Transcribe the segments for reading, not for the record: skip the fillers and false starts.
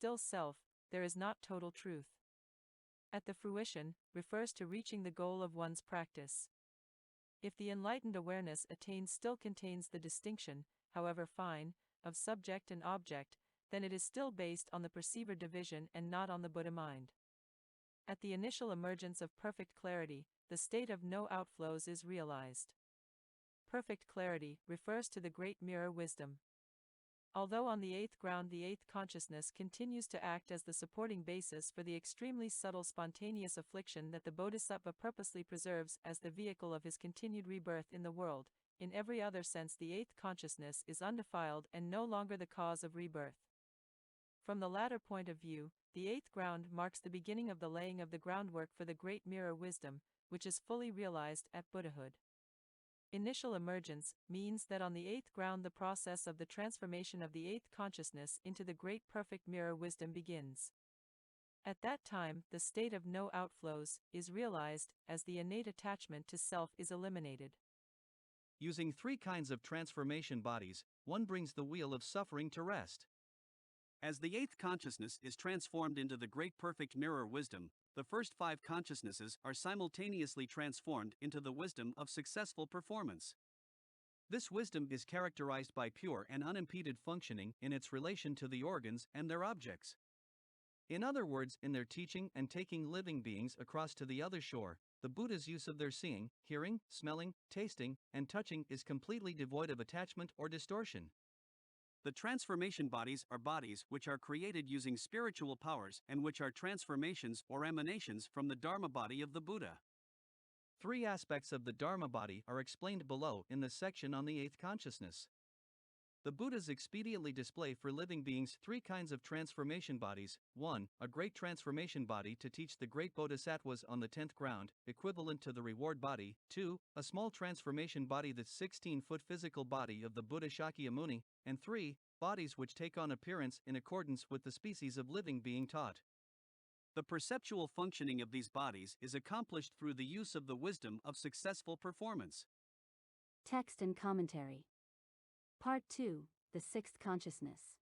still self, there is not total truth. At the fruition refers to reaching the goal of one's practice. If the enlightened awareness attained still contains the distinction, however fine, of subject and object, then it is still based on the perceiver division and not on the Buddha mind. At the initial emergence of perfect clarity, the state of no outflows is realized. Perfect clarity refers to the great mirror wisdom. Although on the eighth ground the eighth consciousness continues to act as the supporting basis for the extremely subtle spontaneous affliction that the Bodhisattva purposely preserves as the vehicle of his continued rebirth in the world, in every other sense the eighth consciousness is undefiled and no longer the cause of rebirth. From the latter point of view, the eighth ground marks the beginning of the laying of the groundwork for the great mirror wisdom, which is fully realized at Buddhahood. Initial emergence means that on the eighth ground the process of the transformation of the eighth consciousness into the great perfect mirror wisdom begins. At that time, the state of no outflows is realized as the innate attachment to self is eliminated. Using three kinds of transformation bodies, one brings the wheel of suffering to rest. As the eighth consciousness is transformed into the great perfect mirror wisdom, the first five consciousnesses are simultaneously transformed into the wisdom of successful performance. This wisdom is characterized by pure and unimpeded functioning in its relation to the organs and their objects. In other words, in their teaching and taking living beings across to the other shore, the Buddha's use of their seeing, hearing, smelling, tasting, and touching is completely devoid of attachment or distortion. The transformation bodies are bodies which are created using spiritual powers and which are transformations or emanations from the Dharma body of the Buddha. Three aspects of the Dharma body are explained below in the section on the eighth consciousness. The Buddhas expediently display for living beings three kinds of transformation bodies: 1. A great transformation body to teach the great bodhisattvas on the 10th ground, equivalent to the reward body; 2. A small transformation body, the 16-foot physical body of the Buddha Shakyamuni; and 3. Bodies which take on appearance in accordance with the species of living being taught. The perceptual functioning of these bodies is accomplished through the use of the wisdom of successful performance. Text and commentary. Part 2, the sixth consciousness.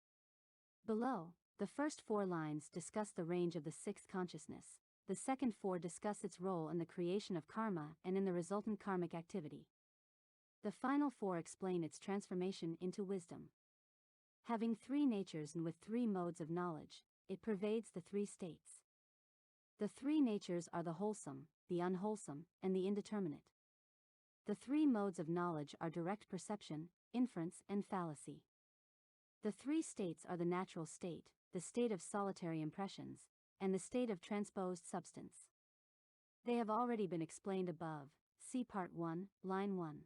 Below, the first 4 lines discuss the range of the sixth consciousness. The second 4 discuss its role in the creation of karma and in the resultant karmic activity. The final 4 explain its transformation into wisdom. Having 3 natures and with 3 modes of knowledge, it pervades the 3 states. The 3 natures are the wholesome, the unwholesome, and the indeterminate. The 3 modes of knowledge are direct perception, inference, and fallacy. The 3 states are the natural state, the state of solitary impressions, and the state of transposed substance. They have already been explained above. See Part 1, Line 1.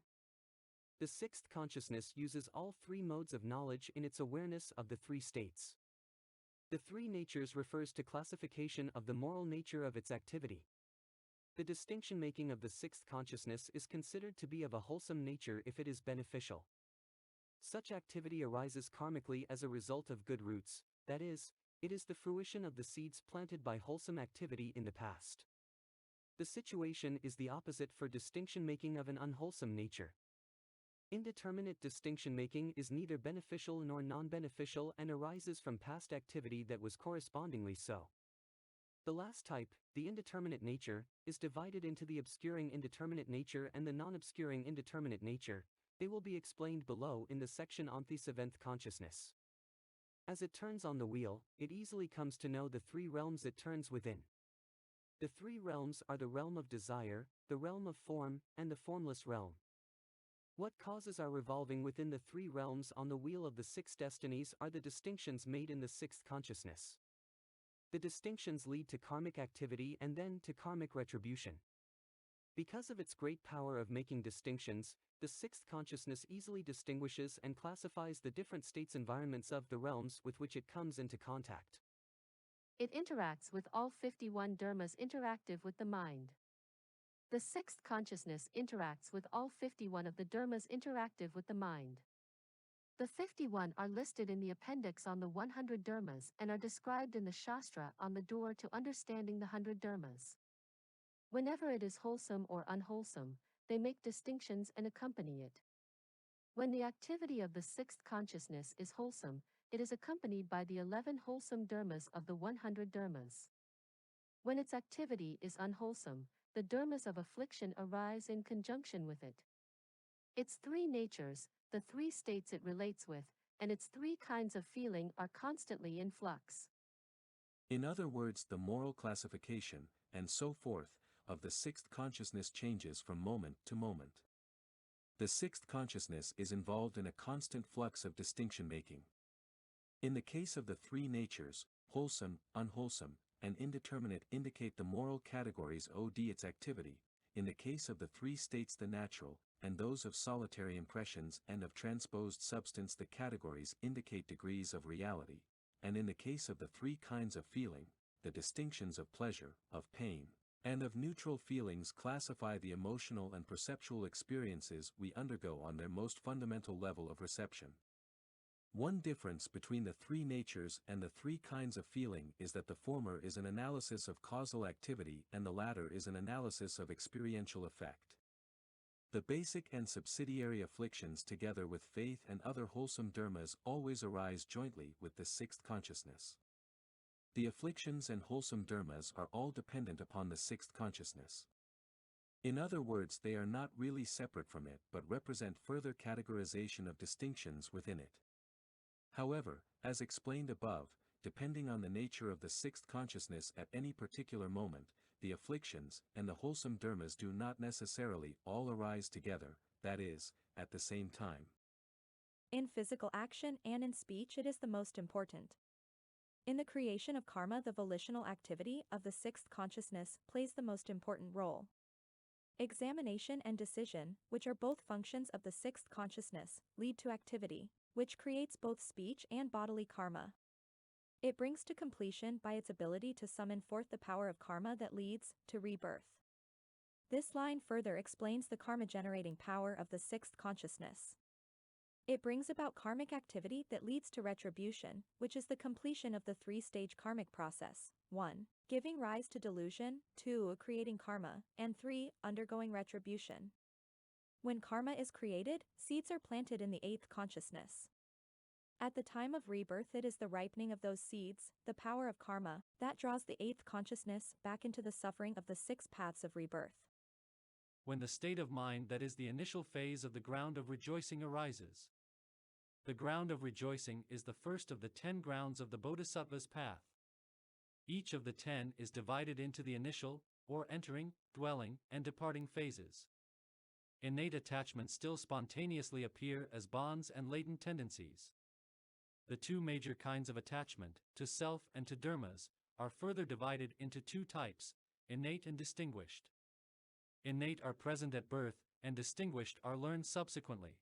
The sixth consciousness uses all 3 modes of knowledge in its awareness of the 3 states. The 3 natures refers to classification of the moral nature of its activity. The distinction-making of the sixth consciousness is considered to be of a wholesome nature if it is beneficial. Such activity arises karmically as a result of good roots, that is, it is the fruition of the seeds planted by wholesome activity in the past. The situation is the opposite for distinction-making of an unwholesome nature. Indeterminate distinction-making is neither beneficial nor non-beneficial and arises from past activity that was correspondingly so. The last type, the indeterminate nature, is divided into the obscuring indeterminate nature and the non-obscuring indeterminate nature. They will be explained below in the section on the seventh consciousness. As it turns on the wheel, it easily comes to know the 3 realms it turns within. The 3 realms are the realm of desire, the realm of form, and the formless realm. What causes our revolving within the 3 realms on the wheel of the 6 destinies are the distinctions made in the sixth consciousness. The distinctions lead to karmic activity and then to karmic retribution. Because of its great power of making distinctions, the sixth consciousness easily distinguishes and classifies the different states environments of the realms with which it comes into contact. It interacts with all 51 dharmas interactive with the mind. The sixth consciousness interacts with all 51 of the dharmas interactive with the mind. The 51 are listed in the appendix on the 100 dharmas and are described in the Shastra on the door to understanding the 100 dharmas. Whenever it is wholesome or unwholesome, they make distinctions and accompany it. When the activity of the sixth consciousness is wholesome, It is accompanied by the 11 wholesome dharmas of the 100 dharmas. When its activity is unwholesome, the dharmas of affliction arise in conjunction with it. Its three natures, the three states it relates with, and its three kinds of feeling are constantly in flux. In other words, the moral classification, and so forth, of the sixth consciousness changes from moment to moment. The sixth consciousness is involved in a constant flux of distinction-making. In the case of the three natures, wholesome, unwholesome, and indeterminate indicate the moral categories od its activity, in the case of the three states the natural, and those of solitary impressions and of transposed substance the categories indicate degrees of reality, and in the case of the three kinds of feeling, the distinctions of pleasure, of pain, and of neutral feelings classify the emotional and perceptual experiences we undergo on their most fundamental level of reception. One difference between the three natures and the three kinds of feeling is that the former is an analysis of causal activity and the latter is an analysis of experiential effect. The basic and subsidiary afflictions together with faith and other wholesome dharmas always arise jointly with the sixth consciousness. The afflictions and wholesome dharmas are all dependent upon the sixth consciousness. In other words, they are not really separate from it but represent further categorization of distinctions within it. However, as explained above, depending on the nature of the sixth consciousness at any particular moment, the afflictions and the wholesome dharmas do not necessarily all arise together, that is, at the same time. In physical action and in speech it is the most important. In the creation of karma, the volitional activity of the sixth consciousness plays the most important role. Examination and decision, which are both functions of the sixth consciousness, lead to activity, which creates both speech and bodily karma. It brings to completion by its ability to summon forth the power of karma that leads to rebirth. This line further explains the karma-generating power of the sixth consciousness. It brings about karmic activity that leads to retribution, which is the completion of the three-stage karmic process: 1. Giving rise to delusion, 2. Creating karma, and 3. Undergoing retribution. When karma is created, seeds are planted in the eighth consciousness. At the time of rebirth, it is the ripening of those seeds, the power of karma, that draws the eighth consciousness back into the suffering of the six paths of rebirth. When the state of mind that is the initial phase of the ground of rejoicing arises. The ground of rejoicing is the first of the 10 grounds of the Bodhisattva's path. Each of the 10 is divided into the initial, or entering, dwelling, and departing phases. Innate attachments still spontaneously appear as bonds and latent tendencies. The two major kinds of attachment, to self and to dharmas, are further divided into two types, innate and distinguished. Innate are present at birth, and distinguished are learned subsequently.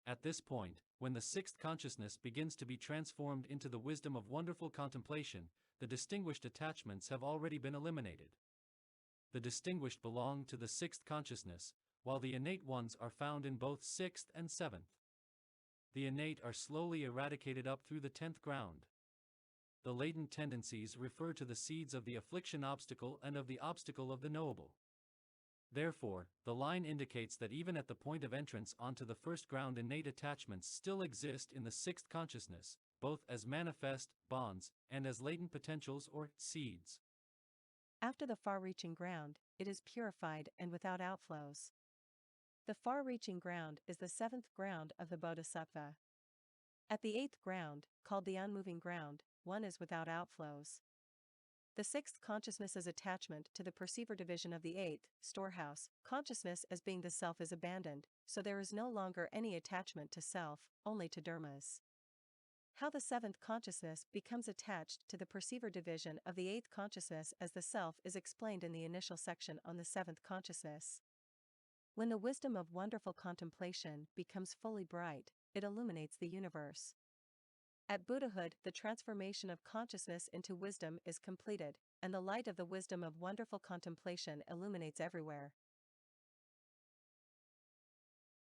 At this point, when the sixth consciousness begins to be transformed into the wisdom of wonderful contemplation, the distinguished attachments have already been eliminated. The distinguished belong to the sixth consciousness, while the innate ones are found in both sixth and seventh. The innate are slowly eradicated up through the 10th ground. The latent tendencies refer to the seeds of the affliction-obstacle and of the obstacle of the knowable. Therefore, the line indicates that even at the point of entrance onto the first ground, innate attachments still exist in the sixth consciousness, both as manifest, bonds, and as latent potentials or seeds. After the far-reaching ground, it is purified and without outflows. The far-reaching ground is the seventh ground of the Bodhisattva. At the eighth ground, called the unmoving ground, one is without outflows. The sixth consciousness's attachment to the perceiver division of the eighth, storehouse, consciousness as being the self is abandoned, so there is no longer any attachment to self, only to dharmas. How the seventh consciousness becomes attached to the perceiver division of the eighth consciousness as the self is explained in the initial section on the seventh consciousness. When the wisdom of wonderful contemplation becomes fully bright, it illuminates the universe. At Buddhahood, the transformation of consciousness into wisdom is completed, and the light of the wisdom of wonderful contemplation illuminates everywhere.